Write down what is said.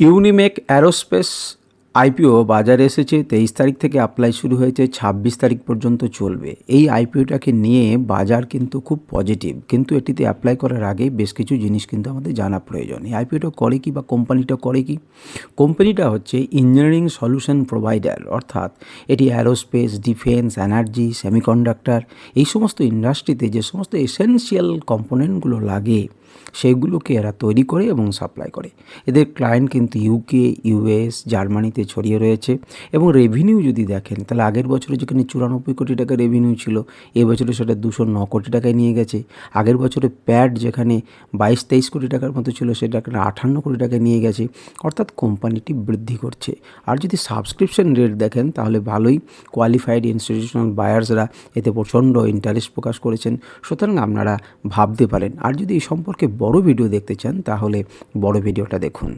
ইউনিমেক aerospace IPO বাজারে এসেছে 23 তারিখ থেকে অ্যাপ্লাই শুরু হয়েছে, 26 তারিখ পর্যন্ত চলবে। এই আইপিওটাকে নিয়ে বাজার কিন্তু খুব পজিটিভ, কিন্তু এটিতে অ্যাপ্লাই করার আগে বেশ কিছু জিনিস কিন্তু আমাদের জানা প্রয়োজন। এই আইপিওটা করে কি বা কোম্পানিটা করে কি? কোম্পানিটা হচ্ছে ইঞ্জিনিয়ারিং সলিউশন প্রোভাইডার, অর্থাৎ এটি অ্যারোস্পেস, ডিফেন্স, এনার্জি, সেমিকন্ডাক্টর এই সমস্ত ইন্ডাস্ট্রিতে যে সমস্ত এসেনশিয়াল কম্পোনেন্টগুলো লাগে সেগুলোকে এরা তৈরি করে এবং সাপ্লাই করে। এদের ক্লায়েন্ট কিন্তু ইউকে, ইউএস, জার্মানিতে ছড়িয়ে রয়েছে। এবং রেভিনিউ যদি দেখেন তাহলে আগের বছরে যেখানে 94 কোটি টাকা রেভিনিউ ছিল, এবছরে সেটা 209 কোটি টাকায় নিয়ে গেছে। আগের বছরে প্যাড যেখানে 22-23 কোটি টাকার মতো ছিল সেটা 58 কোটি টাকায় নিয়ে গেছে, অর্থাৎ কোম্পানিটি বৃদ্ধি করছে। আর যদি সাবস্ক্রিপশন রেট দেখেন তাহলে ভালোই কোয়ালিফাইড ইনস্টিটিউশনাল বায়ার্সরা এতে প্রচণ্ড ইন্টারেস্ট প্রকাশ করেছেন। সুতরাং আপনারা ভাবতে পারেন। আর যদি এই সম্পর্কে বড় ভিডিও দেখতে চান তাহলে বড় ভিডিওটা দেখুন।